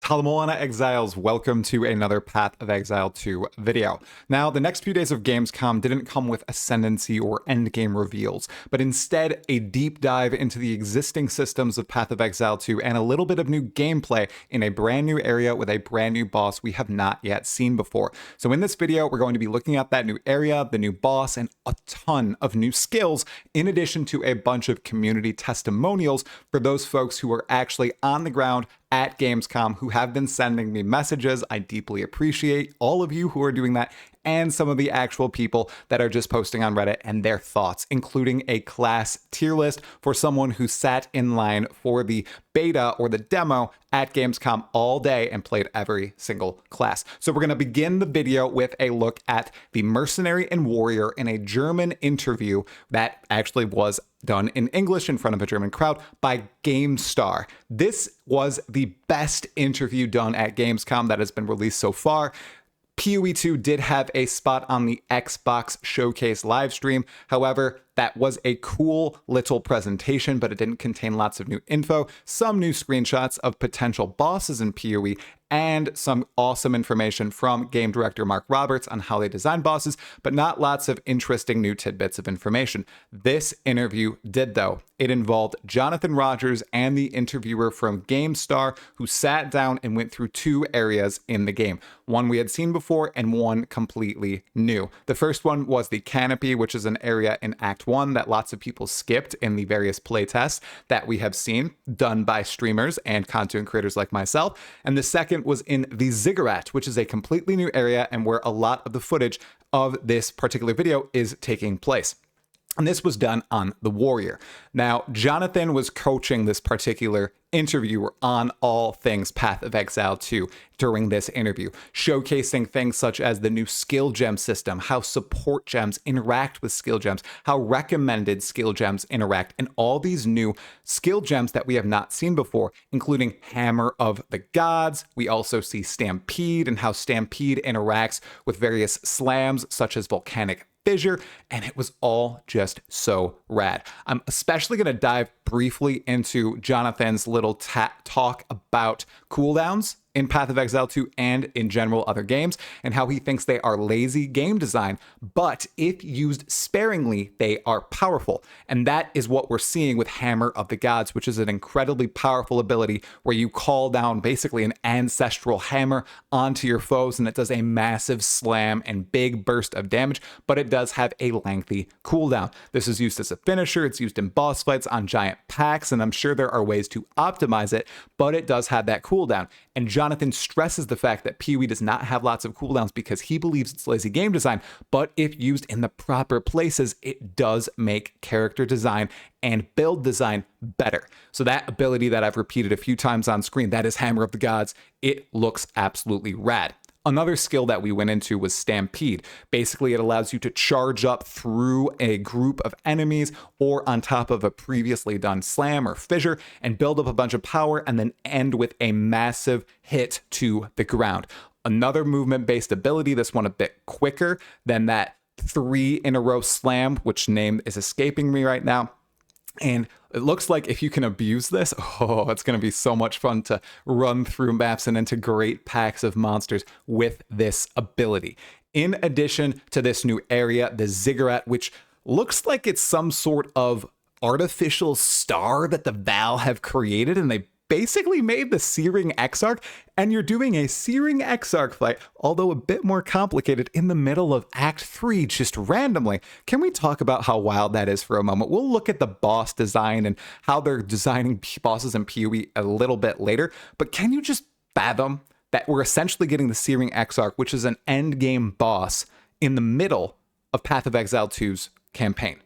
Hello Exiles, welcome to another Path of Exile 2 video. Now, the next few days of Gamescom didn't come with ascendancy or endgame reveals, but instead a deep dive into the existing systems of Path of Exile 2 and a little bit of new gameplay in a brand new area with a brand new boss we have not yet seen before. So in this video, we're going to be looking at that new area, the new boss, and a ton of new skills, in addition to a bunch of community testimonials for those folks who are actually on the ground at Gamescom who have been sending me messages. I deeply appreciate all of you who are doing that, and some of the actual people that are just posting on Reddit and their thoughts, including a class tier list for someone who sat in line for the beta or the demo at Gamescom all day and played every single class. So we're going to begin the video with a look at the mercenary and warrior in a German interview that actually was done in English in front of a German crowd by Gamestar. This was the best interview done at Gamescom that has been released so far. PoE 2 did have a spot on the Xbox Showcase livestream. However, that was a cool little presentation, but it didn't contain lots of new info, some new screenshots of potential bosses in PoE, and some awesome information from game director Mark Roberts on how they design bosses, but not lots of interesting new tidbits of information. This interview did, though. It involved Jonathan Rogers and the interviewer from Gamestar, who sat down and went through two areas in the game. One we had seen before and one completely new. The first one was the Canopy, which is an area in Act 1 that lots of people skipped in the various playtests that we have seen done by streamers and content creators like myself. And the second was in the Ziggurat, which is a completely new area and where a lot of the footage of this particular video is taking place. And this was done on the Warrior. Now, Jonathan was coaching this particular interviewer on all things Path of Exile 2 during this interview, showcasing things such as the new skill gem system, how support gems interact with skill gems, how recommended skill gems interact, and all these new skill gems that we have not seen before, including Hammer of the Gods. We also see Stampede and how Stampede interacts with various slams such as Volcanic Fissure, and it was all just so rad. I'm especially going to dive briefly into Jonathan's little talk about cooldowns in Path of Exile 2 and in general other games, and how he thinks they are lazy game design, but if used sparingly, they are powerful. And that is what we're seeing with Hammer of the Gods, which is an incredibly powerful ability where you call down basically an ancestral hammer onto your foes, and it does a massive slam and big burst of damage, but it does have a lengthy cooldown. This is used as a finisher, it's used in boss fights on giant packs, and I'm sure there are ways to optimize it, but it does have that cooldown. And Jonathan stresses the fact that PoE does not have lots of cooldowns because he believes it's lazy game design, but if used in the proper places, it does make character design and build design better. So that ability that I've repeated a few times on screen, that is Hammer of the Gods, it looks absolutely rad. Another skill that we went into was Stampede. Basically, it allows you to charge up through a group of enemies or on top of a previously done slam or fissure and build up a bunch of power and then end with a massive hit to the ground. Another movement-based ability, this one a bit quicker than that 3-in-a-row slam, which name is escaping me right now. And it looks like if you can abuse this, oh, it's going to be so much fun to run through maps and into great packs of monsters with this ability. In addition to this new area, the Ziggurat, which looks like it's some sort of artificial star that the Val have created, and they basically made the Searing Exarch, and you're doing a Searing Exarch fight, although a bit more complicated, in the middle of Act 3, just randomly. Can we talk about how wild that is for a moment? We'll look at the boss design and how they're designing bosses in PoE a little bit later, but can you just fathom that we're essentially getting the Searing Exarch, which is an endgame boss, in the middle of Path of Exile 2's campaign?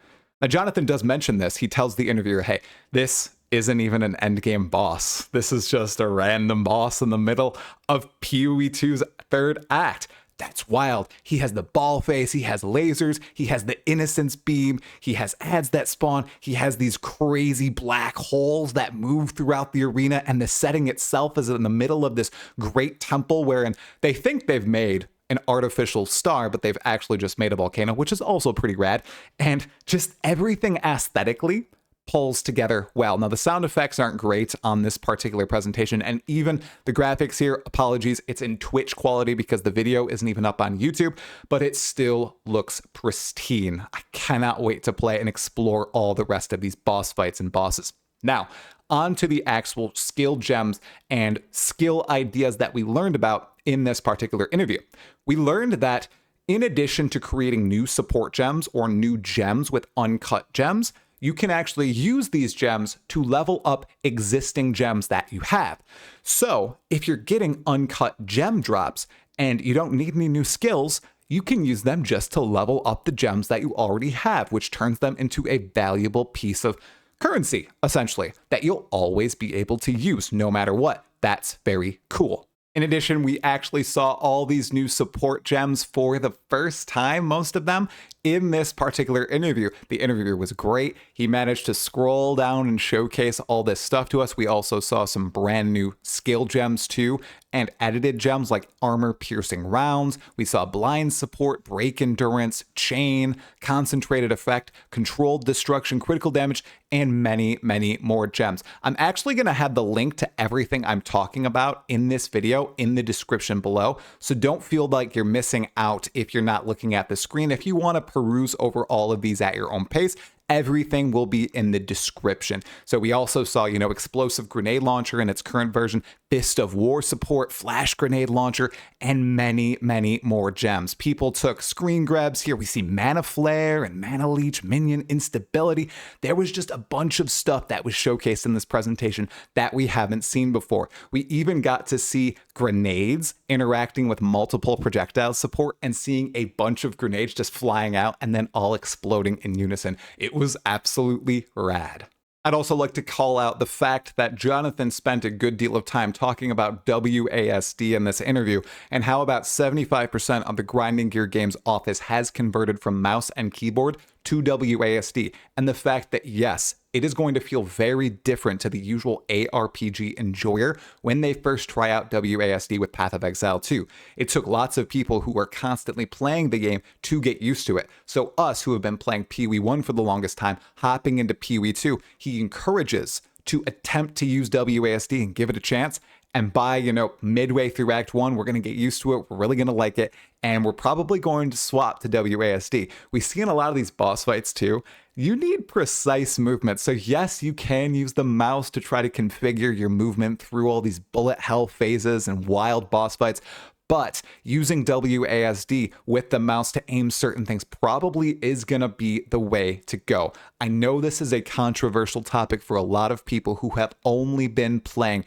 Now, Jonathan does mention this. He tells the interviewer, hey, this isn't even an endgame boss. This is just a random boss in the middle of PoE 2's third act. That's wild. He has the ball face, he has lasers, he has the innocence beam, he has ads that spawn, he has these crazy black holes that move throughout the arena, and the setting itself is in the middle of this great temple wherein they think they've made an artificial star, but they've actually just made a volcano, which is also pretty rad. And just everything aesthetically pulls together well. Now, the sound effects aren't great on this particular presentation, and even the graphics here, apologies, it's in Twitch quality because the video isn't even up on YouTube, but it still looks pristine. I cannot wait to play and explore all the rest of these boss fights and bosses. Now, on to the actual skill gems and skill ideas that we learned about in this particular interview. We learned that in addition to creating new support gems or new gems with uncut gems, you can actually use these gems to level up existing gems that you have. So if you're getting uncut gem drops and you don't need any new skills, you can use them just to level up the gems that you already have, which turns them into a valuable piece of currency, essentially, that you'll always be able to use no matter what. That's very cool. In addition, we actually saw all these new support gems for the first time, most of them, in this particular interview. The interviewer was great. He managed to scroll down and showcase all this stuff to us. We also saw some brand new skill gems too, and edited gems like armor-piercing rounds. We saw blind support, break endurance, chain, concentrated effect, controlled destruction, critical damage, and many, many more gems. I'm actually going to have the link to everything I'm talking about in this video in the description below, so don't feel like you're missing out if you're not looking at the screen. If you want to peruse over all of these at your own pace, everything will be in the description. So we also saw, explosive grenade launcher in its current version, Fist of War support, flash grenade launcher, and many, many more gems. People took screen grabs here. We see mana flare and mana leech, minion instability. There was just a bunch of stuff that was showcased in this presentation that we haven't seen before. We even got to see grenades interacting with multiple projectile support and seeing a bunch of grenades just flying out and then all exploding in unison. It was absolutely rad. I'd also like to call out the fact that Jonathan spent a good deal of time talking about WASD in this interview and how about 75% of the Grinding Gear Games office has converted from mouse and keyboard to WASD, and the fact that yes, it is going to feel very different to the usual ARPG enjoyer when they first try out WASD with Path of Exile 2. It took lots of people who are constantly playing the game to get used to it. So us who have been playing PoE 1 for the longest time, hopping into PoE 2, he encourages to attempt to use WASD and give it a chance. And by, midway through Act 1, we're going to get used to it. We're really going to like it. And we're probably going to swap to WASD. We see in a lot of these boss fights too, you need precise movement. So yes, you can use the mouse to try to configure your movement through all these bullet hell phases and wild boss fights. But using WASD with the mouse to aim certain things probably is going to be the way to go. I know this is a controversial topic for a lot of people who have only been playing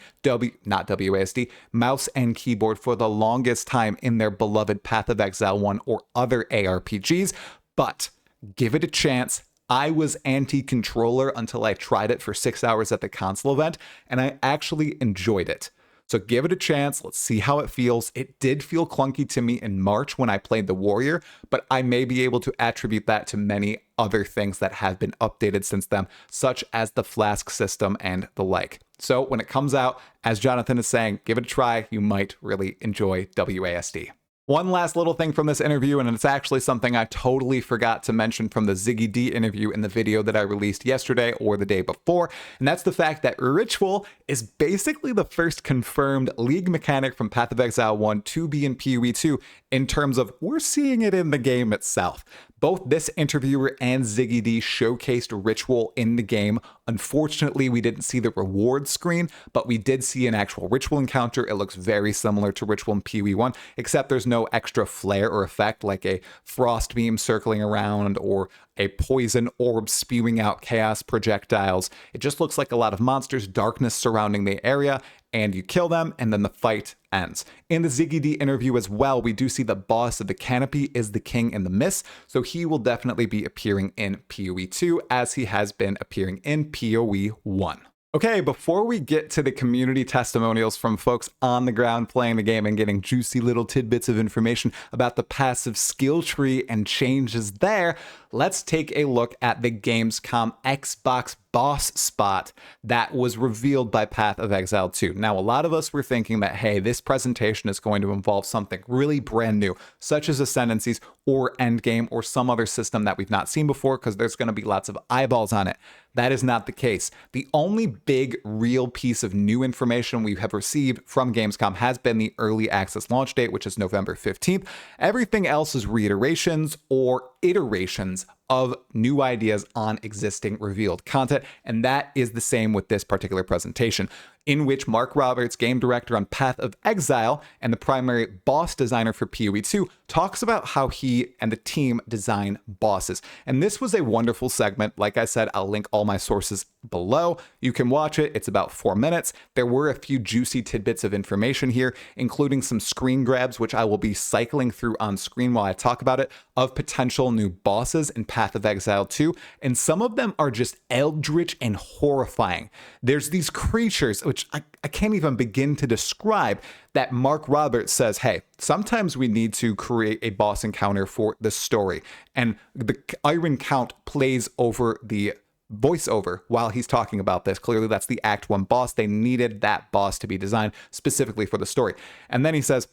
not WASD, mouse and keyboard for the longest time in their beloved Path of Exile 1 or other ARPGs, but give it a chance. I was anti-controller until I tried it for 6 hours at the console event, and I actually enjoyed it. So give it a chance. Let's see how it feels. It did feel clunky to me in March when I played the Warrior, but I may be able to attribute that to many other things that have been updated since then, such as the flask system and the like. So when it comes out, as Jonathan is saying, give it a try. You might really enjoy WASD. One last little thing from this interview, and it's actually something I totally forgot to mention from the Ziggy D interview in the video that I released yesterday or the day before, and that's the fact that Ritual is basically the first confirmed League mechanic from Path of Exile 1 to be in PoE 2 in terms of we're seeing it in the game itself. Both this interviewer and Ziggy D showcased Ritual in the game. Unfortunately, we didn't see the reward screen, but we did see an actual Ritual encounter. It looks very similar to Ritual in PoE 1, except there's no extra flare or effect like a frost beam circling around or a poison orb spewing out chaos projectiles. It just looks like a lot of monsters, darkness surrounding the area, and you kill them, and then the fight ends. In the Ziggy D interview as well, we do see the boss of the canopy is the King in the Mist, so he will definitely be appearing in PoE 2 as he has been appearing in PoE 1. Okay, before we get to the community testimonials from folks on the ground playing the game and getting juicy little tidbits of information about the passive skill tree and changes there, let's take a look at the Gamescom Xbox boss spot that was revealed by Path of Exile 2. Now, a lot of us were thinking that, hey, this presentation is going to involve something really brand new, such as Ascendancies or Endgame or some other system that we've not seen before, because there's going to be lots of eyeballs on it. That is not the case. The only big, real piece of new information we have received from Gamescom has been the early access launch date, which is November 15th. Everything else is reiterations or iterations of new ideas on existing revealed content, and that is the same with this particular presentation, in which Mark Roberts, game director on Path of Exile and the primary boss designer for PoE 2, talks about how he and the team design bosses. And this was a wonderful segment. Like I said, I'll link all my sources below. You can watch it. It's about 4 minutes. There were a few juicy tidbits of information here, including some screen grabs, which I will be cycling through on screen while I talk about it, of potential new bosses in Path of Exile 2. And some of them are just eldritch and horrifying. There's these creatures, which I can't even begin to describe, that Mark Roberts says, hey, sometimes we need to create a boss encounter for the story. And the Iron Count plays over the voiceover while he's talking about this. Clearly, that's the Act 1 boss. They needed that boss to be designed specifically for the story. And then he says,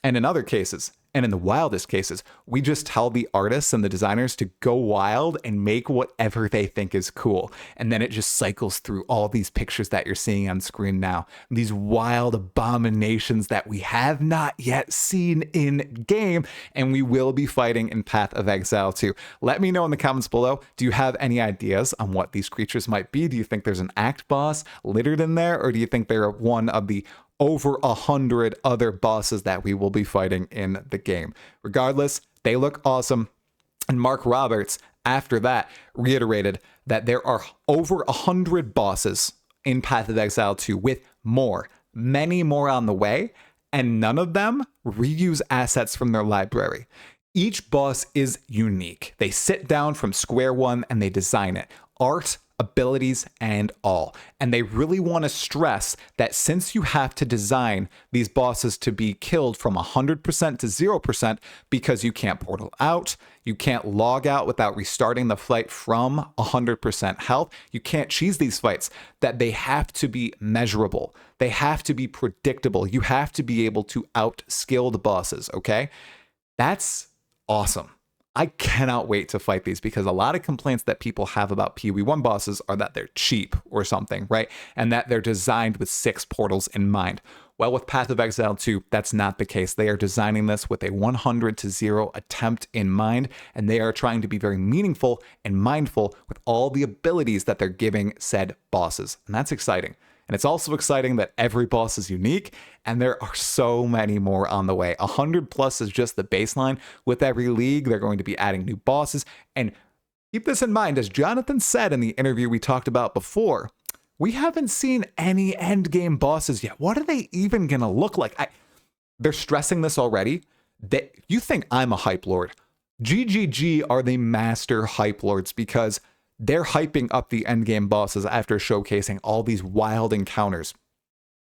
and in other cases, and in the wildest cases, we just tell the artists and the designers to go wild and make whatever they think is cool. And then it just cycles through all these pictures that you're seeing on screen now. These wild abominations that we have not yet seen in game, and we will be fighting in Path of Exile 2. Let me know in the comments below, do you have any ideas on what these creatures might be? Do you think there's an act boss littered in there, or do you think they're one of the over 100 other bosses that we will be fighting in the game? Regardless, they look awesome. And Mark Roberts, after that, reiterated that there are over 100 bosses in Path of Exile 2 with many more on the way, and none of them reuse assets from their library. Each boss is unique. They sit down from square one and they design it. Art, abilities, and all. And they really want to stress that since you have to design these bosses to be killed from 100% to 0% because you can't portal out, you can't log out without restarting the fight from 100% health, you can't cheese these fights, that they have to be measurable. They have to be predictable. You have to be able to outskill the bosses, okay? That's awesome. I cannot wait to fight these, because a lot of complaints that people have about PoE 1 bosses are that they're cheap or something, right? And that they're designed with 6 portals in mind. Well, with Path of Exile 2, that's not the case. They are designing this with a 100 to 0 attempt in mind, and they are trying to be very meaningful and mindful with all the abilities that they're giving said bosses. And that's exciting. And it's also exciting that every boss is unique, and there are so many more on the way. 100 plus is just the baseline. With every league, they're going to be adding new bosses. And keep this in mind, as Jonathan said in the interview we talked about before, we haven't seen any endgame bosses yet. What are they even going to look like? They're stressing this already. You think I'm a hype lord. GGG are the master hype lords, because they're hyping up the endgame bosses after showcasing all these wild encounters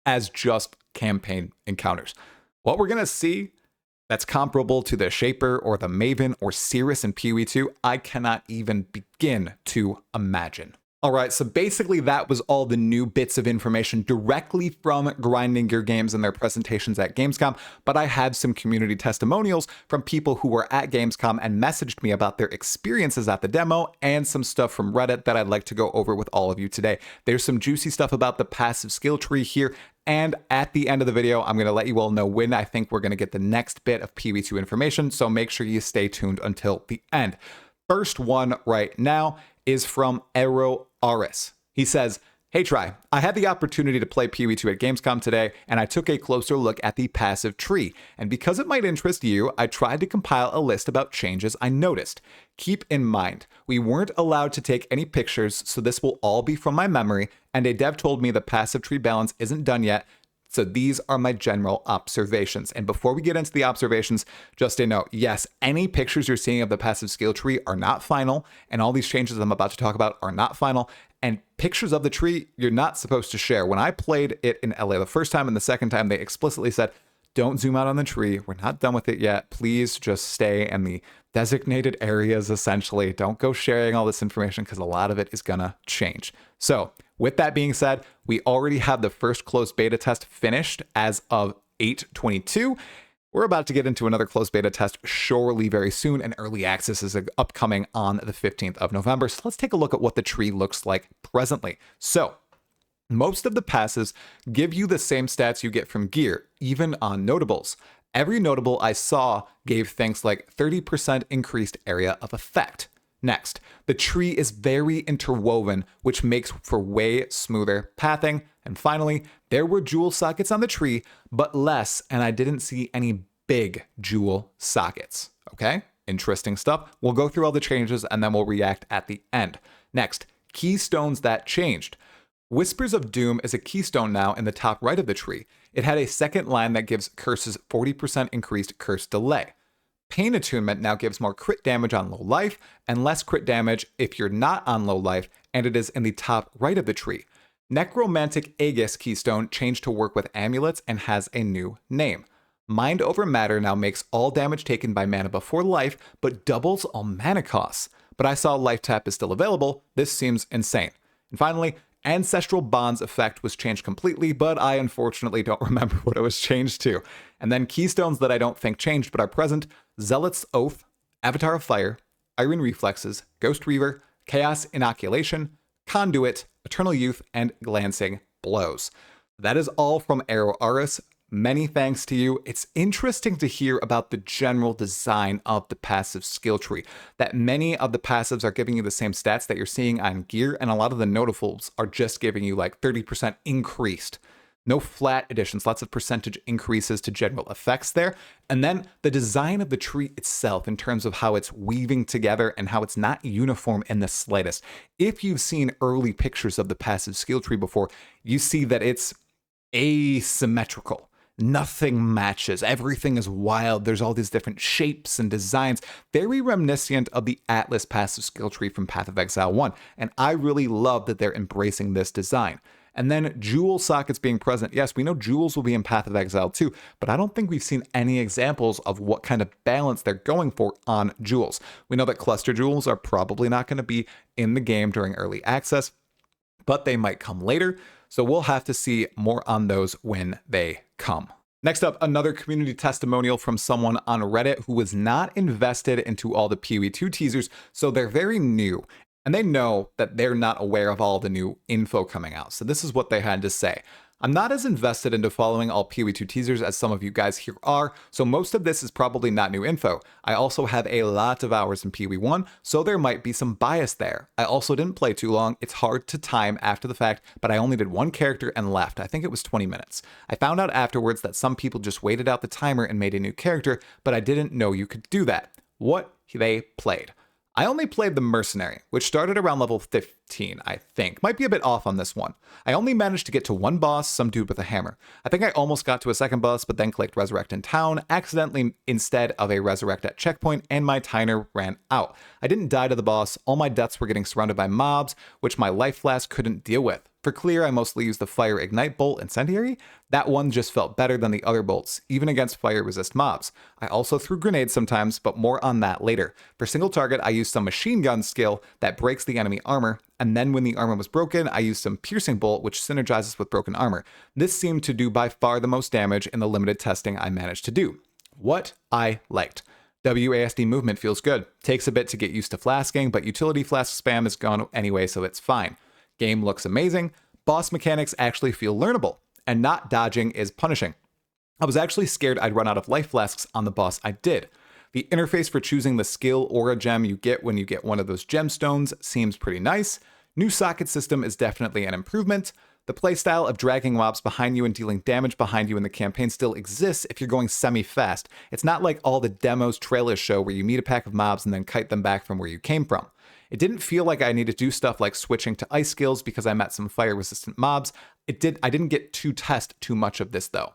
as just campaign encounters. What we're going to see that's comparable to the Shaper or the Maven or Cirrus in PoE 2, I cannot even begin to imagine. All right, so basically that was all the new bits of information directly from Grinding Gear Games and their presentations at Gamescom, but I have some community testimonials from people who were at Gamescom and messaged me about their experiences at the demo, and some stuff from Reddit that I'd like to go over with all of you today. There's some juicy stuff about the passive skill tree here, and at the end of the video, I'm going to let you all know when I think we're going to get the next bit of PoE 2 information, so make sure you stay tuned until the end. First one right now is from Aero Aris. He says, hey Try, I had the opportunity to play PoE 2 at Gamescom today, and I took a closer look at the passive tree. And because it might interest you, I tried to compile a list about changes I noticed. Keep in mind, we weren't allowed to take any pictures, so this will all be from my memory, and a dev told me the passive tree balance isn't done yet, so these are my general observations. And before we get into the observations, just a note, yes, any pictures you're seeing of the passive skill tree are not final, and all these changes I'm about to talk about are not final, and pictures of the tree you're not supposed to share. When I played it in LA the first time and the second time, they explicitly said, don't zoom out on the tree. We're not done with it yet. Please just stay in the designated areas, essentially. Don't go sharing all this information because a lot of it is gonna change. So with that being said, we already have the first closed beta test finished as of 8/22. We're about to get into another closed beta test surely very soon, and early access is upcoming on the 15th of November. So let's take a look at what the tree looks like presently. So most of the passes give you the same stats you get from gear, even on notables. Every notable I saw gave things like 30% increased area of effect. Next, the tree is very interwoven, which makes for way smoother pathing. And finally, there were jewel sockets on the tree, but less, and I didn't see any big jewel sockets. Okay, interesting stuff. We'll go through all the changes and then we'll react at the end. Next, keystones that changed. Whispers of Doom is a keystone now in the top right of the tree. It had a second line that gives curses 40% increased curse delay. Pain Attunement now gives more crit damage on low life and less crit damage if you're not on low life, and it is in the top right of the tree. Necromantic Aegis keystone changed to work with amulets and has a new name. Mind over Matter now makes all damage taken by mana before life, but doubles all mana costs. But I saw Life Tap is still available. This seems insane. And finally, Ancestral Bonds effect was changed completely, but I unfortunately don't remember what it was changed to. And then keystones that I don't think changed but are present: Zealot's Oath, Avatar of Fire, Iron Reflexes, Ghost Reaver, Chaos Inoculation, Conduit, Eternal Youth, and Glancing Blows. That is all from Arrow Aris. Many thanks to you. It's interesting to hear about the general design of the passive skill tree, that many of the passives are giving you the same stats that you're seeing on gear, and a lot of the notables are just giving you like 30% increased. No flat additions, lots of percentage increases to general effects there. And then the design of the tree itself in terms of how it's weaving together and how it's not uniform in the slightest. If you've seen early pictures of the passive skill tree before, you see that it's asymmetrical. Nothing matches. Everything is wild. There's all these different shapes and designs, very reminiscent of the Atlas passive skill tree from Path of Exile 1. And I really love that they're embracing this design. And then jewel sockets being present. Yes, we know jewels will be in Path of Exile 2, but I don't think we've seen any examples of what kind of balance they're going for on jewels. We know that cluster jewels are probably not going to be in the game during early access, but they might come later. So we'll have to see more on those when they come. Next up, another community testimonial from someone on Reddit who was not invested into all the PoE2 teasers, so they're very new. And they know that they're not aware of all the new info coming out. So this is what they had to say. I'm not as invested into following all PoE2 teasers as some of you guys here are, so most of this is probably not new info. I also have a lot of hours in PoE1, so there might be some bias there. I also didn't play too long. It's hard to time after the fact, but I only did one character and left. I think it was 20 minutes. I found out afterwards that some people just waited out the timer and made a new character, but I didn't know you could do that. What they played. I only played the Mercenary, which started around level 15, I think. Might be a bit off on this one. I only managed to get to one boss, some dude with a hammer. I think I almost got to a second boss, but then clicked Resurrect in town, accidentally instead of a Resurrect at checkpoint, and my timer ran out. I didn't die to the boss. All my deaths were getting surrounded by mobs, which my life flask couldn't deal with. For clear, I mostly used the Fire Ignite Bolt Incendiary. That one just felt better than the other bolts, even against fire resist mobs. I also threw grenades sometimes, but more on that later. For single target, I used some machine gun skill that breaks the enemy armor, and then when the armor was broken, I used some piercing bolt, which synergizes with broken armor. This seemed to do by far the most damage in the limited testing I managed to do. What I liked. WASD movement feels good. Takes a bit to get used to flasking, but utility flask spam is gone anyway, so it's fine. Game looks amazing. Boss mechanics actually feel learnable, and not dodging is punishing. I was actually scared I'd run out of life flasks on the boss I did. The interface for choosing the skill or a gem you get when you get one of those gemstones seems pretty nice. New socket system is definitely an improvement. The playstyle of dragging mobs behind you and dealing damage behind you in the campaign still exists if you're going semi-fast. It's not like all the demos trailers show where you meet a pack of mobs and then kite them back from where you came from. It didn't feel like I needed to do stuff like switching to ice skills because I met some fire-resistant mobs. I didn't get to test too much of this though.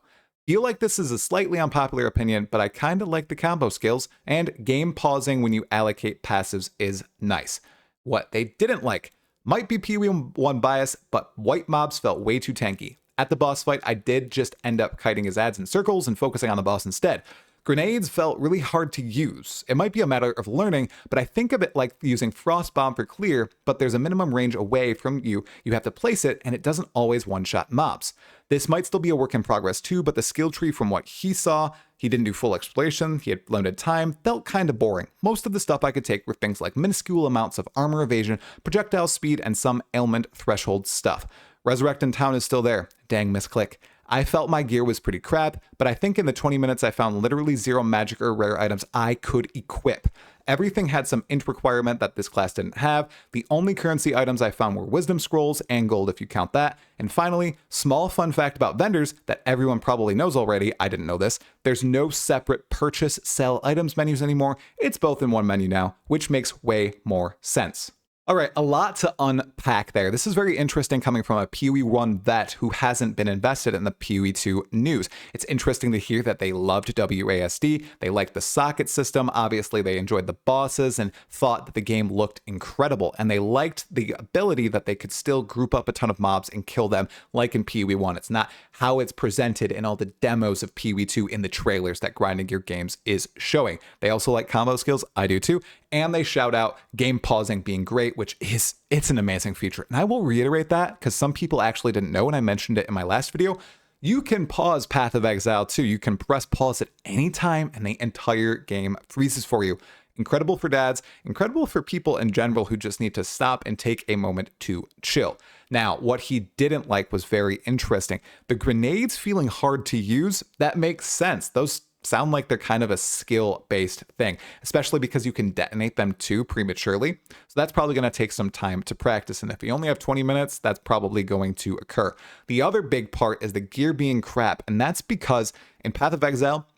Feel like this is a slightly unpopular opinion, but I kinda like the combo skills, and game pausing when you allocate passives is nice. What they didn't like might be PoE1 bias, but white mobs felt way too tanky. At the boss fight, I did just end up kiting his ads in circles and focusing on the boss instead. Grenades felt really hard to use. It might be a matter of learning, but I think of it like using Frost Bomb for clear, but there's a minimum range away from you. You have to place it, and it doesn't always one-shot mobs. This might still be a work in progress too, but the skill tree from what he saw, he didn't do full exploration, he had limited time, felt kind of boring. Most of the stuff I could take were things like minuscule amounts of armor evasion, projectile speed, and some ailment threshold stuff. Resurrect in town is still there. Dang misclick. I felt my gear was pretty crap, but I think in the 20 minutes I found literally 0 magic or rare items I could equip. Everything had some int requirement that this class didn't have. The only currency items I found were wisdom scrolls and gold if you count that. And finally, small fun fact about vendors that everyone probably knows already, I didn't know this, there's no separate purchase sell items menus anymore. It's both in one menu now, which makes way more sense. All right, a lot to unpack there. This is very interesting coming from a PoE 1 vet who hasn't been invested in the PoE 2 news. It's interesting to hear that they loved WASD, they liked the socket system, obviously they enjoyed the bosses and thought that the game looked incredible, and they liked the ability that they could still group up a ton of mobs and kill them like in PoE 1. It's not how it's presented in all the demos of PoE 2 in the trailers that Grinding Gear Games is showing. They also like combo skills, I do too, and they shout out game pausing being great, which it's an amazing feature. And I will reiterate that because some people actually didn't know, and I mentioned it in my last video. You can pause Path of Exile too. You can press pause at any time and the entire game freezes for you. Incredible for dads, incredible for people in general who just need to stop and take a moment to chill. Now, what he didn't like was very interesting. The grenades feeling hard to use, that makes sense. Those sound like they're kind of a skill-based thing, especially because you can detonate them too prematurely. So that's probably going to take some time to practice. And if you only have 20 minutes, that's probably going to occur. The other big part is the gear being crap. And that's because in Path of Exile,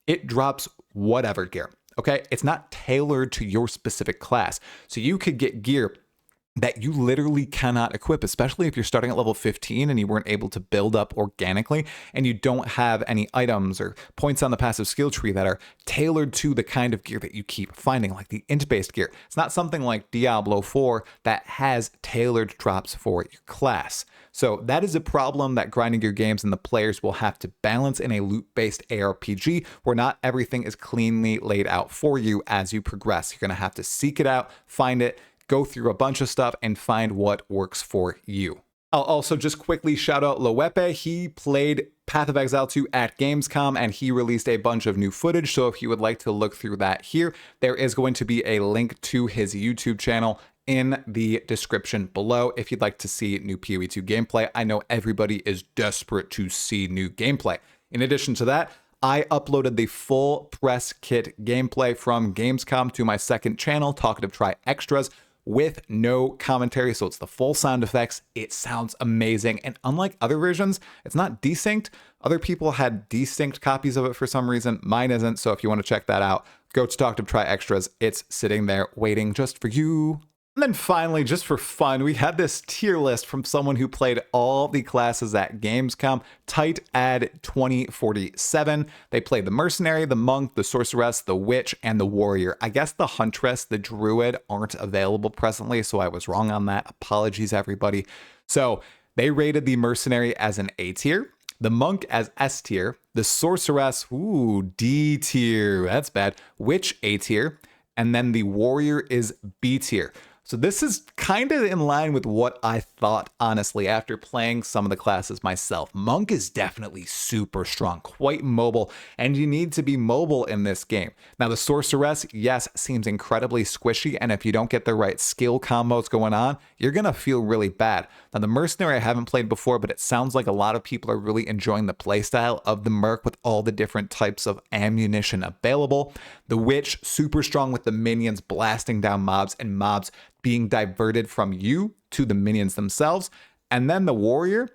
it drops whatever gear. Okay, it's not tailored to your specific class. So you could get gear that you literally cannot equip, especially if you're starting at level 15 and you weren't able to build up organically and you don't have any items or points on the passive skill tree that are tailored to the kind of gear that you keep finding, like the int-based gear. It's not something like Diablo 4 that has tailored drops for your class. So that is a problem that Grinding Gear Games and the players will have to balance in a loot-based ARPG where not everything is cleanly laid out for you as you progress. You're going to have to seek it out, find it, go through a bunch of stuff and find what works for you. I'll also just quickly shout out Loepe. He played Path of Exile 2 at Gamescom and he released a bunch of new footage. So if you would like to look through that here, there is going to be a link to his YouTube channel in the description below if you'd like to see new PoE 2 gameplay. I know everybody is desperate to see new gameplay. In addition to that, I uploaded the full press kit gameplay from Gamescom to my second channel, Talkative Try Extras, with no commentary, so it's the full sound effects. It sounds amazing, and unlike other versions, it's not desynced. Other people had desynced copies of it for some reason. Mine isn't, so if you want to check that out, go to Talkative Try Extras. It's sitting there waiting just for you. And then finally, just for fun, we had this tier list from someone who played all the classes at Gamescom. Tight Ad 2047. They played the Mercenary, the Monk, the Sorceress, the Witch, and the Warrior. I guess the Huntress, the Druid aren't available presently, so I was wrong on that. Apologies, everybody. So they rated the Mercenary as an A tier, the Monk as S tier, the Sorceress, D tier, that's bad, Witch A tier, and then the Warrior is B tier. So this is kind of in line with what I thought, honestly, after playing some of the classes myself. Monk is definitely super strong, quite mobile, and you need to be mobile in this game. Now, the Sorceress, yes, seems incredibly squishy, and if you don't get the right skill combos going on, you're going to feel really bad. Now, the Mercenary I haven't played before, but it sounds like a lot of people are really enjoying the playstyle of the Merc with all the different types of ammunition available. The Witch, super strong with the minions blasting down mobs and mobs being diverted from you to the minions themselves. And then the Warrior,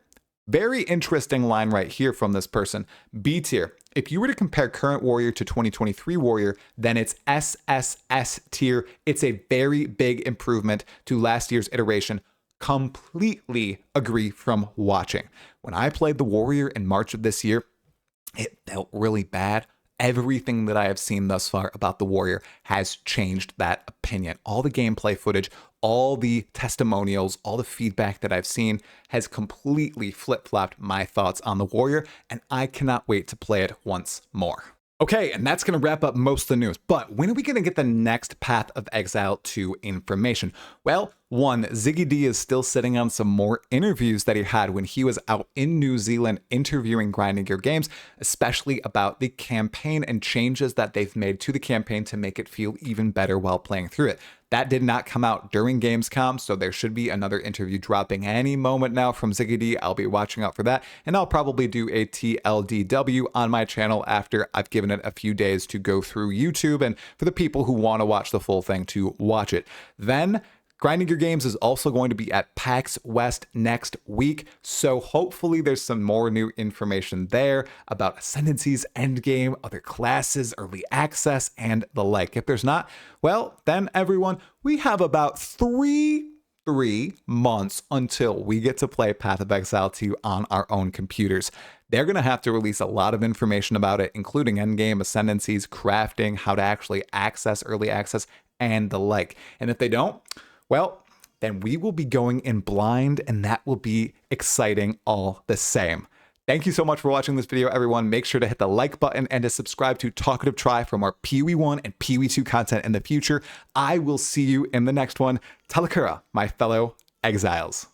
very interesting line right here from this person, B tier. If you were to compare current Warrior to 2023 Warrior, then it's SSS tier. It's a very big improvement to last year's iteration. Completely agree from watching. When I played the Warrior in March of this year, it felt really bad. everything that I have seen thus far about the Warrior has changed that opinion. All the gameplay footage, all the testimonials, all the feedback that I've seen has completely flip-flopped my thoughts on the Warrior, and I cannot wait to play it once more. Okay, and that's going to wrap up most of the news, but when are we going to get the next Path of Exile 2 information? Well, one, Ziggy D is still sitting on some more interviews that he had when he was out in New Zealand interviewing Grinding Gear Games, especially about the campaign and changes that they've made to the campaign to make it feel even better while playing through it. That did not come out during Gamescom, so there should be another interview dropping any moment now from Ziggy D. I'll be watching out for that, and I'll probably do a TLDW on my channel after I've given it a few days to go through YouTube, and for the people who want to watch the full thing to watch it. Then, Grinding Gear Games is also going to be at PAX West next week, so hopefully there's some more new information there about Ascendancy's endgame, other classes, early access, and the like. If there's not, well, then everyone, we have about three months until we get to play Path of Exile 2 on our own computers. They're going to have to release a lot of information about it, including endgame, ascendancies, crafting, how to actually access early access, and the like. And if they don't, well, then we will be going in blind, and that will be exciting all the same. Thank you so much for watching this video, everyone. Make sure to hit the like button and to subscribe to Talkative Try for more PoE 1 and PoE 2 content in the future. I will see you in the next one. Talakura, my fellow exiles.